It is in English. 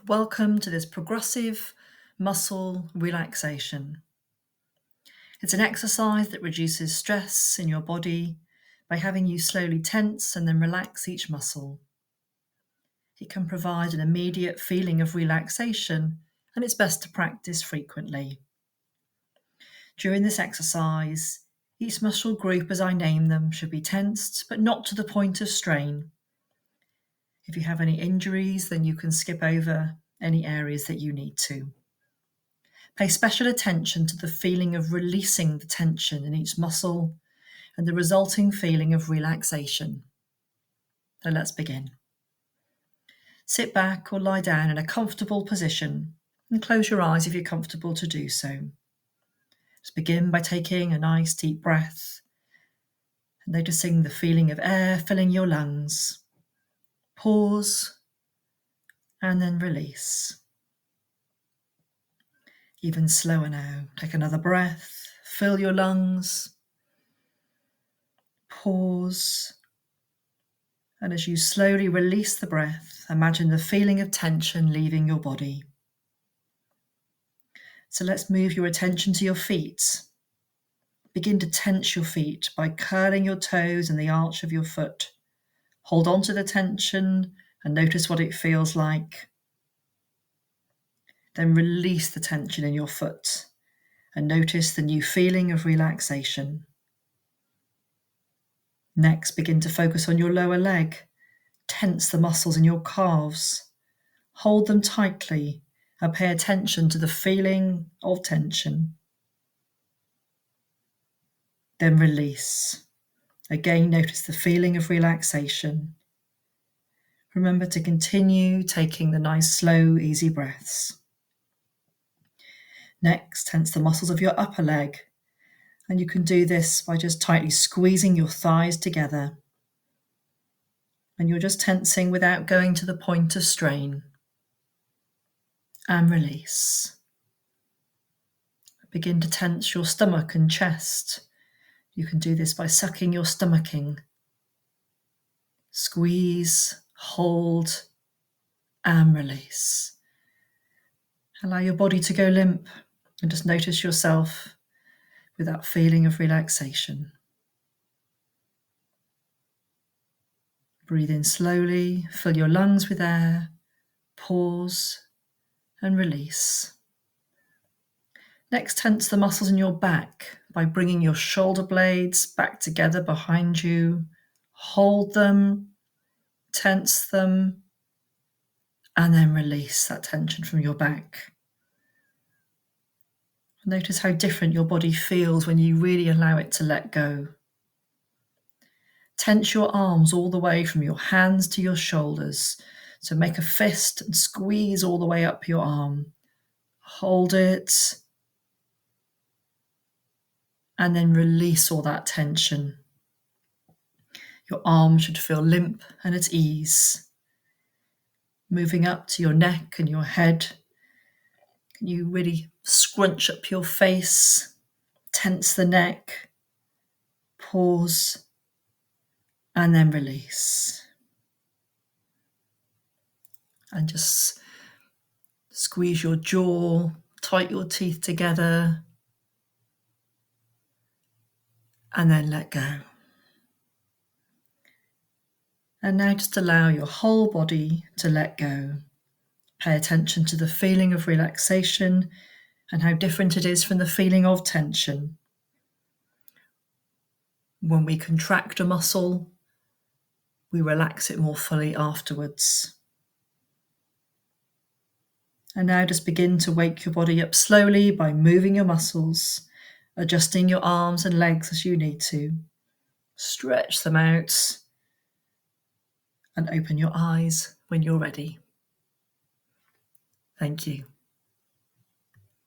Welcome to this progressive muscle relaxation. It's an exercise that reduces stress in your body by having you slowly tense and then relax each muscle. It can provide an immediate feeling of relaxation, and it's best to practice frequently. During this exercise, each muscle group as I name them should be tensed, but not to the point of strain. If you have any injuries, then you can skip over any areas that you need to. Pay special attention to the feeling of releasing the tension in each muscle and the resulting feeling of relaxation. So let's begin. Sit back or lie down in a comfortable position and close your eyes if you're comfortable to do so. Let's begin by taking a nice deep breath and noticing the feeling of air filling your lungs. Pause and then release. Even slower now. Take another breath, fill your lungs, pause, and as you slowly release the breath, imagine the feeling of tension leaving your body. So let's move your attention to your feet. Begin to tense your feet by curling your toes in the arch of your foot. Hold on to the tension and notice what it feels like. Then release the tension in your foot and notice the new feeling of relaxation. Next, begin to focus on your lower leg. Tense the muscles in your calves. Hold them tightly and pay attention to the feeling of tension. Then release. Again, notice the feeling of relaxation. Remember to continue taking the nice, slow, easy breaths. Next, tense the muscles of your upper leg. And you can do this by just tightly squeezing your thighs together. And you're just tensing without going to the point of strain. And release. Begin to tense your stomach and chest. You can do this by sucking your stomach in. Squeeze, hold, and release. Allow your body to go limp and just notice yourself with that feeling of relaxation. Breathe in slowly, fill your lungs with air, pause, and release. Next, tense the muscles in your back by bringing your shoulder blades back together behind you. Hold them, tense them, and then release that tension from your back. Notice how different your body feels when you really allow it to let go. Tense your arms all the way from your hands to your shoulders. So make a fist and squeeze all the way up your arm. Hold it. And then release all that tension. Your arm should feel limp and at ease. Moving up to your neck and your head. Can you really scrunch up your face? Tense the neck. Pause. And then release. And just squeeze your jaw, tight your teeth together, and then let go. And now just allow your whole body to let go. Pay attention to the feeling of relaxation and how different it is from the feeling of tension. When we contract a muscle, we relax it more fully afterwards. And now just begin to wake your body up slowly by moving your muscles, adjusting your arms and legs as you need to. Stretch them out and open your eyes when you're ready. Thank you.